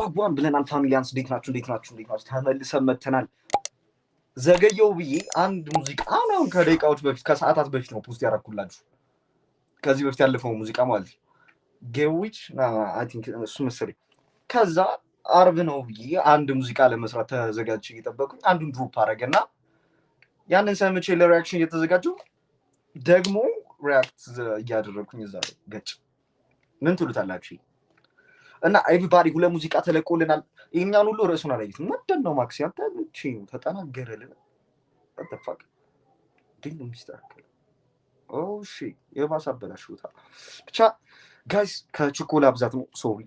ዋጓን ብለናል ፋሚሊያንስ እንዴት ናችሁ ተመልሰን መተናል ዘገየው ብዬ አንድ ሙዚቃ አሁን ከደቂቃዎች በፊት ከሰዓታት በፊት ነው ፖስት ያደረኩላችሁ ከዚህ በፊት ያለፈው ሙዚቃ ማለት ጌዊች አይ ቲንክ እሱ መሰለኝ ከዛ አርብ ነው ብዬ አንድ ሙዚቃ ለመስራት ተዘጋጅቼ እየጠበቁኝ አንዱን ድሮፕ አደረገና ያንን ሰምቼ ለሪአክሽን እየተዘጋጀው ደግሞ ሪአክት እያደረኩኝ እዛ ገጭ ምን ትሉታላችሁ እና ኤቭሪባዲ ሁሉ ሙዚቃ ተለቆልናል ይሄኛውን ሁሉ ርዕሱን አላየሁትም ምንድነው ማክስ ያንተ እቺ ነው ተጠናገረልን አጥፋቅ ዲን ሚስተካከል ኦ ሺ የባሰበላሽውታ ብቻ ጋይስ ከችኮላ ብዛት ነው ሶሪ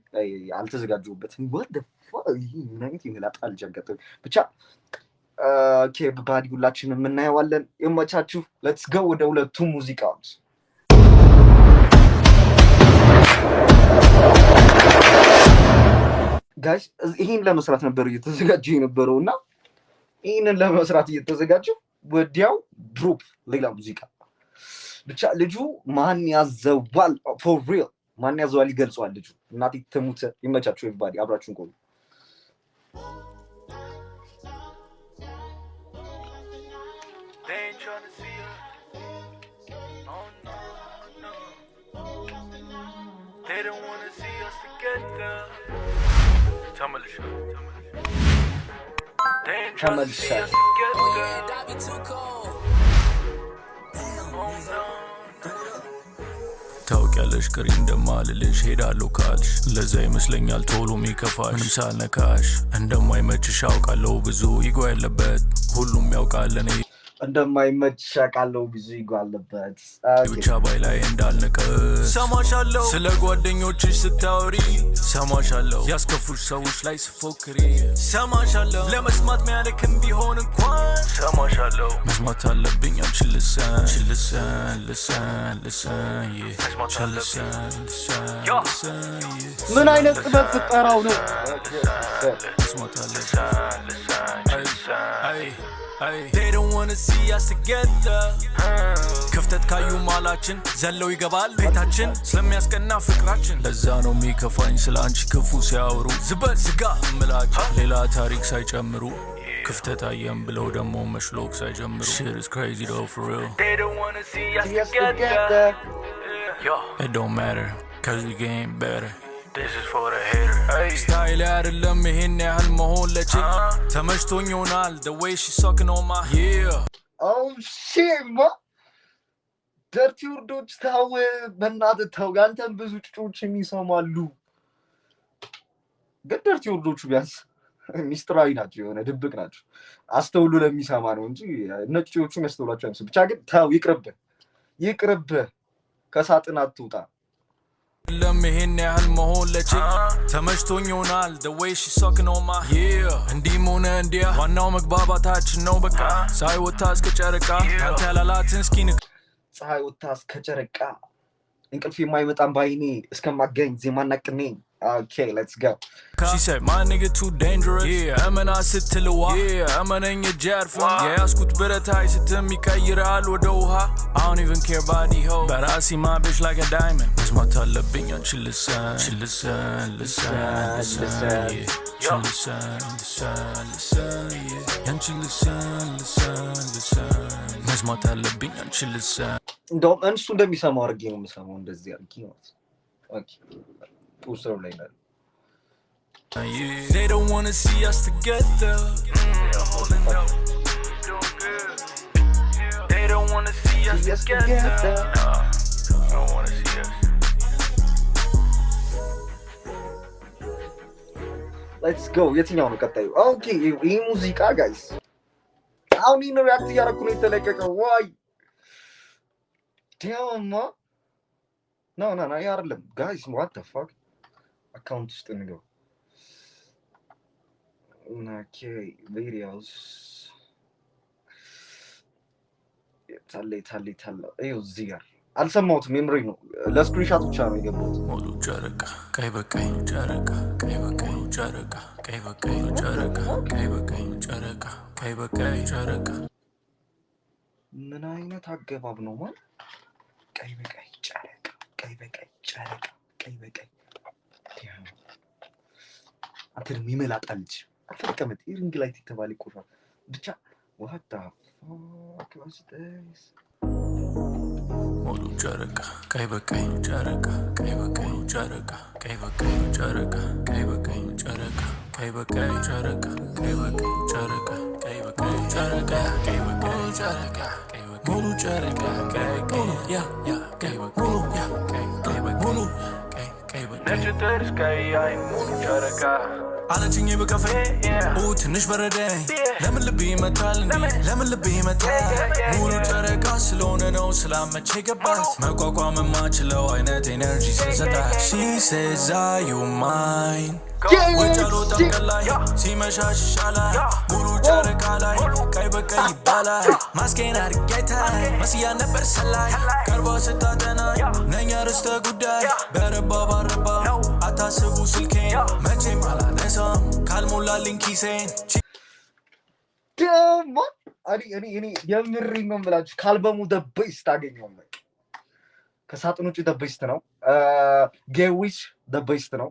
አልተዘጋጀሁበትም what the fuck ይሄን ይመላጣል ጀገተ ብቻ ኦኬ ኤቭሪባዲ ሁላችንም እናየዋለን ይመቻችሁ ሌትስ ጎ ወደ ሁለቱ ሙዚቃዎች ጋይስ ይሄን ለመስራት ነበር እየተዘጋጀ የነበረውና ይሄንን ለመስራት እየተዘጋጀው ወዲያው ድሮፕ ሌላ ሙዚቃ ብቻ ልጁ ማን ያዘዋል for real ማን ያዘዋል ይገልጿል ልጁ እናት ተሙተ ይመቻችሁ ኤቭሪባዲ አብራችሁን ቆዩ They don't want to see us together. They ain't trying to see us together. Oh yeah, that be too cold. ታውቂያለሽ ቅሪ እንደማልልሽ ሄዳለሁ ካልሽ ለዛ ይመስለኛል ቶሎ ሚከፋሽ ምንም ሳልነካሽ እንደማይመችሽ አውቃለሁ ብዙ ይጎ ያለበት ሁሉም ያውቃል እኔ እንደማይመች ሻቃለው ብዙ ይጓልበት ብቻ ባይ ላይ እንዳልነቀስ ሰማሻለው ስለ ጓደኞችሽ ስታወሪ ሰማሻለው ያስከፉሽ ሰዎች ላይ ስፎክሪ ሰማሻለው ለመስማት ሚያደክም ቢሆን እንኳን ሰማሻለው መስማት አለብኝ አንቺን ልሰን ምን አይነት ጥበብ ፍጠራው ነው መስማት አለብኝ They don't wanna see us together ክፍተት ካዩ ማላችን ዘለው ይገባል ቤታችን ስለሚያስቀና ፍቅራችን ለዛ ነው ሚከፋኝ ስላንቺ ክፉ ሲያወሩ ዝበል ዝጋ ምላጭ ሌላ ታሪክ ሳይጨምሩ ክፍተት አየም ብለው ደሞ መሽሎክ ሳይጀምሩ shit is crazy though for real They don't wanna see us together It don't matter cause we getting better This is for the hater hey style አይደለም ይሄን ያህል መሆን ለቺ ተመችቶኝ ይሆናል the way she sucking on my yeah oh shit ma dirty words ታው በእናትህ ታው አንተም ብዙ ጭጮች የሚሰማሉ ገደርቲ ወርዶቹ ቢያንስ ሚስጥራዊ ናቸው የሆነ ድብቅ ናቸው አስተውሉ ለሚሰማ ነው እንጂ ነጭዎቹ መስጠውላቸው አይመስል ብቻ ግን ታው ይቅርብ ከሳጥን አትውጣ ለምን ያህል መሆን ለቺ ተመችቶኝ ይሆናል the way she sucking on my yeah እንዲህ ሆነ እንዲያ ዋናው መግባባታችን ነው በቃ ሳይወጣ እስከ ጨረቃ አንተ ያላላትን ስኪን ሳይወጣ እስከ ጨረቃ እንቅልፍ የማይመጣም ባይኔ እስከማገኝ ዜማናቅኔ Okay, let's go. She said, my nigga too dangerous. Yeah, I'm an asset till a while. Yeah, I'm an in your jar from. Yeah, I scoot better ties to me, Kayira, Lodoha. I don't even care about the hoe. But I see my bitch like a diamond. It's my talabing and she listen. Yeah. She listen, yeah. And she listen. It's my talabing and she listen. Don't understand me some more game, someone does the argument. Okay. They don't wanna see us together. They don't wanna see us together. They don't wanna see us. Let's go. የትኛው ነው ቀጣዩ? Okay, ይሄ ሙዚቃ guys. አሁን ይሄን ሪአክት ያደረኩ ነው የተለቀቀው። ዋይ damn no አይደለም guys, what the fuck? Account ውስጥ እንገባ okay videos ታለ አይው እዚህ ጋር አልሰማሁትም ሜሞሪ ነው ለስክሪንሾት ብቻ ነው የገባው ሙሉ ጨረቃ ቀይ በቀይ ጨረቃ ቀይ በቀይ ጨረቃ ቀይ በቀይ ጨረቃ ቀይ በቀይ ጨረቃ ቀይ በቀይ ጨረቃ ምን አይነት አገባብ ነው ማለት ቀይ በቀይ ጨረቃ ቀይ በቀይ ጨረቃ ቀይ በቀይ አንተ ደግሞ ይመላጣልች አልተቀመጥ ሪንግ ላይ ተባለ ቆሻ ብቻ what the fuck was this ሙሉ ጨረቃ ቀይ በቀይ ጨረቃ ቀይ በቀይ ጨረቃ ቀይ በቀይ ጨረቃ ቀይ በቀይ ጨረቃ ቀይ በቀይ ጨረቃ ቀይ በቀይ ጨረቃ ቀይ በቀይ ጨረቃ ቀይ በቀይ ጨረቃ ቀይ በቀይ ሙሉ ጨረቃ ቀይ ቀይ ያ ቀይ በቀይ ሙሉ ያ ቀይ በቀይ ሙሉ ቀይ በቀይ ነጭ ጥርስ ቀይ አይን ሙሉ ጨረቃ አለችኝ በከፌ ትንሽ በረደኝ ለምን ልቤ ይመታል እንዴ ለምን ልቤ ይመታል ሙሉ ጨረቃ ስለሆነ ነው ስላመቼ ገባት መቋቋም የማችለው አይነት ኤነርጂ ስሰጣት she says are you mine ወጫሎ ጠንቀላይ ሲመሻሽ ሻላይ ሙሉ ጨረቃ ላይ ቀይ በቀይ ይባላል ማስኬን አድርጌታይ መስያ ነበር ሰላይ ቀርባ ስታጠናኝ ነኛ ርስተ ጉዳይ በረባ ባረባ አታስቡ ስልኬን መቼም አላነሳም ካልሞላልኝ ኪሴን ደሞ እኔ የምሬን ነው የምላችሁ ከአልበሙ the best አገኘው ከሳጥን ውጭ the best ነው ጌዊች the best ነው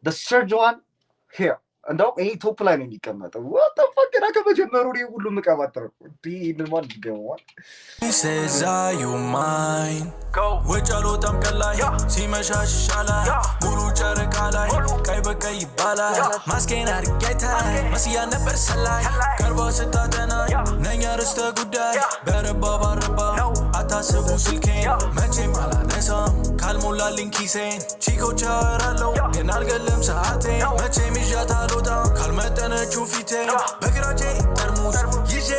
the third one here እንደው ይሄ ቶፕ ላይ ነው የሚቀመጠው what the fuck ገና ከመጀመሩ ነው ሁሉ መቀባጠረው ዲልማን ይገባዋል he says are you mine ወጫሎ ጠንቀላይ ሲመሻሽ ሻላይ ሙሉ ጨረቃ ላይ ቀይ በቀይ ይባላል ማስኬን አድርጌታይ መስያ ነበር ሰላይ ቀርባ ስታጠናኝ ነኛ ርስተ ጉዳይ በረባ ባረባ አታስቡ ስልኬን መቼም አላነሳም ካልሞላልኝ ኪሴን ቺኮች አወራለሁ ግን አልገልም ሰዓቴን መቼም ይዣት አልወጣም ካልመጠነችው ፊቴን በግራጄ ጠርሙስ ይዤ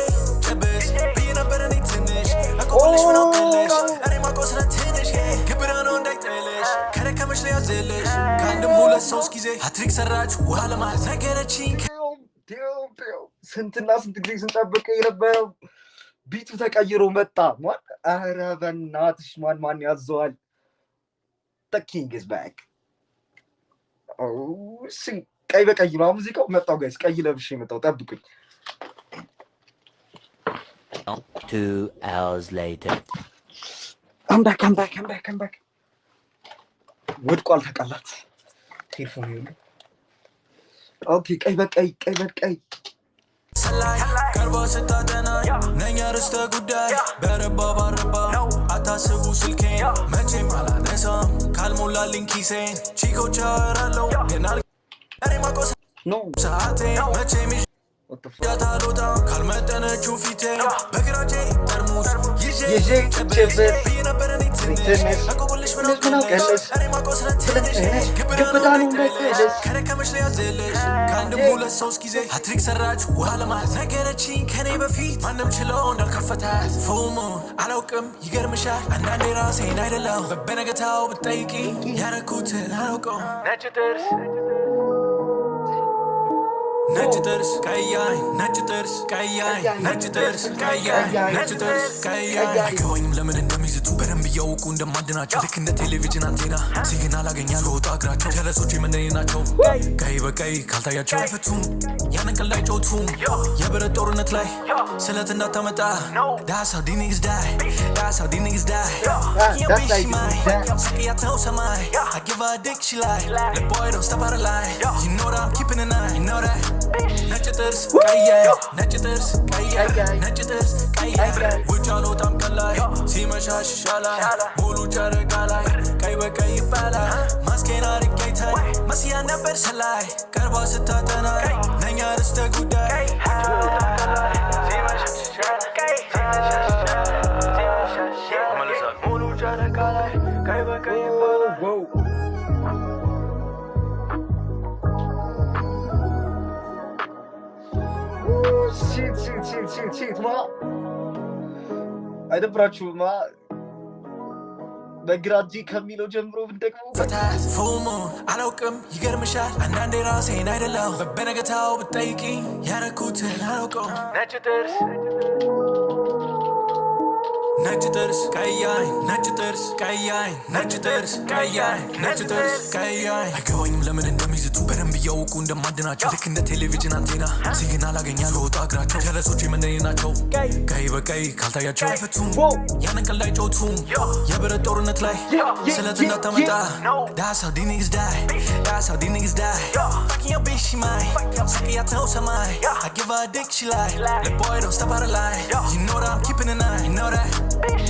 ጨብስ ብዬ ነበር እኔ ትንሽ አቆልሽ ምን አውቅልሽ እኔ ማቆስለ ትንሽ ግብረ ነው እንዳይጥልሽ ከደከመሽ ላይ ያዝልሽ ከአንድም ሁለት ሶስት ጊዜ ሃትሪክ ሰራች ውሃ ለማለት ነገረችኝ ስንትና ስንት ጊዜ ስንጠብቅ የነበረው ቢቱ ተቀይሮ መጣ ማን ኧረ በእናትሽ ማን ያዘዋል the king is back ቀይ በቀይ ነው ሙዚቃው መጣው ጋይስ ቀይ ለብሼ መጣው ጠብቁኝ 2 hours later I'm back ወድቋል ተቀላት ቴሌፎን ይሁን ኦኬ ቀይ በቀይ ሰላይ ቀርባ ስታጠናኝ ነኛ ርስተ ጉዳይ በረባ ባረባ አታስቡ ስልኬን መቼም አላነሳም ካልሞላልኝ ኪሴን ቺኮች አወራለሁ ግን እኔ ማቆስ ነው ሰዓቴን መቼም ይዣት አልወጣም ካልመጠነችው ፊቴን በግራጄ ጠርሙስ ይዤ ጨብስ ብዬ ነበር እኔ ትንሽ አቆብልሽ ምን አውቅልሽ እኔ ማቆስ ለትንሽ ግብረ ነው እንዳይጥልሽ ከደከመሽ ላይ ያዝልሽ ከአንድም ሁለት ሶስት ጊዜ ሃትሪክ ሰራች ውሃ ለማለት ነገረችኝ ከኔ በፊት ማንም ችለው እንዳልከፈታት ፉሙ አላውቅም ይገርምሻል አንዳንዴ ራሴን አይደለም በነገታው ብትጠይቂ ያረኩትን አላውቀውም ነጭ ጥርስ ቀያይ ነጭ ጥርስ ቀያይ ነጭ ጥርስ ቀያይ ነጭ ጥርስ ቀያይ አይገባኝም ለምን እንደሚዝቱ በደንብ እያወቁ እንደማድናቸው ልክ እንደ ቴሌቪዥን አንቴና ሲግናል አገኛሉ ወጣ እግራቸው ጀለሶች የመንደኔ ናቸው ቀይ በቀይ ካልታያቸው አይፈቱም ያንን ቀልድ አይጮቱም የብረት ጦርነት ላይ ስለት እንዳታመጣ That's how these niggas die That's how these niggas die Can't be she mine ስቅያት ነው ሰማይ I give her a dick she lie The boy don't step out of line You know that I'm keeping an eye You know that ነጭ ጥርስ ቀያይ ነጭ ጥርስ ቀያይ ነጭ ጥርስ ቀያይ ውጫሎ ጠንቀላይ ሲመሻሽ ሻላይ ሙሉ ጨረቃ ላይ ቀይ በቀይ ይባላል ማስኬን አድርጌታይ መስያ ነበር ሰላይ ቀርባ ስታጠናኝ ነኛ ርስተ ጉዳይ ሙሉ ጨረቃ ላይ ቀይ በቀይ ይባላል shit ማ አይደብራችሁማ በግራጂ ከሚለው ጀምሮ ብንደግሞ ፈታት ፉሙ አላውቅም ይገርምሻል አንዳንዴ ራሴን አይደለም በነገታው ብትጠይቂ ያረኩትን አላውቀውም ነጭ ጥርስ ቀያይ ነጭ ጥርስ ቀያይ ነጭ ጥርስ ቀያይ ነጭ ጥርስ ቀያይ አይገባኝም ለምን እንደሚዝቱ በደንብ እያወቁ እንደማድናቸው ልክ እንደ ቴሌቪዥን አንቴና ሲግናል አገኛለሁ ወጣ እግራቸው ጀለሶች የመንደኔ ናቸው ቀይ በቀይ ካልታያቸው አይፈቱም ያንን ቀልድ አይጮቱም የብረት ጦርነት ላይ ስለት እንዳታመጣ That's how these niggas die That's how these niggas die Fucking your bitch she mine ስቅያት ነው ሰማይ I give her a dick she lie The boy don't step out of line You know that I'm keeping an eye You know that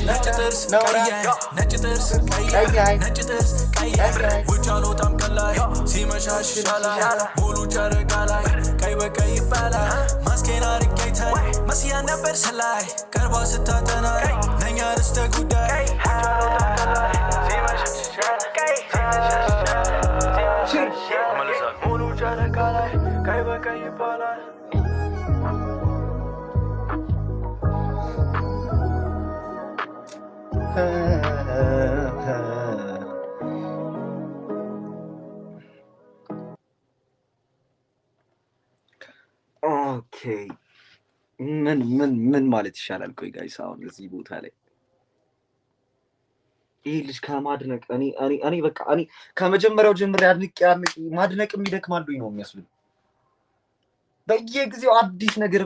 ነጭ ጥርስ ቀያይ ነጭ ጥርስ ቀያይ ነጭ ጥርስ ቀያይ ውጭ አልወጣም ቀላይ ሲመሻሽ ይሻላል ሙሉ ጨረቃ ላይ ቀይ በቀይ ይባላል ማስኬን አርቄታይ መስያ ነበር ሰላይ ቀርባ ስታጠናይ ነኛ ርስተ ጉዳይ ሲመሻሽ ይሻላል ሙሉ ጨረቃ ላይ ቀይ በቀይ ይባላል ኦኬ ምን ማለት ይሻላል? ቆይ ጋይስ አሁን እዚህ ቦታ ላይ ይሄ ልጅ ከማድነቅ እኔ በቃ እኔ ከመጀመሪያው ጀምሬ አድንቄ ማድነቅ የሚደክማሉኝ ነው የሚያስብል በየጊዜው አዲስ ነገር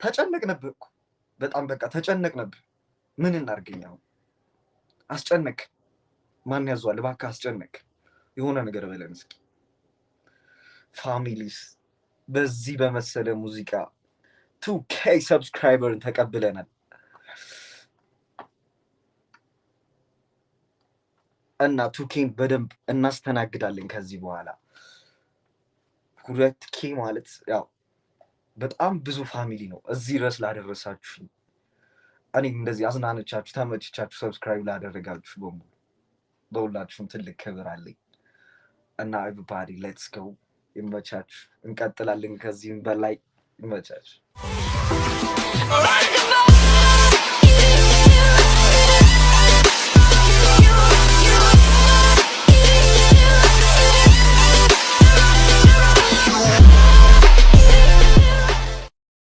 ተጨነቅንብህ እኮ በጣም በቃ ተጨነቅንብህ ምን እናርገኝ አሁን አስጨነቅ ማን ያዟል እባክህ አስጨነቅ የሆነ ነገር በለን እስኪ ፋሚሊስ በዚህ በመሰለ ሙዚቃ 2k ሰብስክራይበርን ተቀብለናል እና 2kን በደንብ እናስተናግዳለን ከዚህ በኋላ 2k ማለት ያው በጣም ብዙ ፋሚሊ ነው እዚህ ድረስ ላደረሳችሁ እኔ እንደዚህ አዝናነቻችሁ ተመችቻችሁ ሰብስክራይብ ላደረጋችሁ በሙሉ በሁላችሁም ትልቅ ክብር አለኝ እና everybody let's go ይመቻችሁ እንቀጥላለን ከዚህም በላይ ይመቻችሁ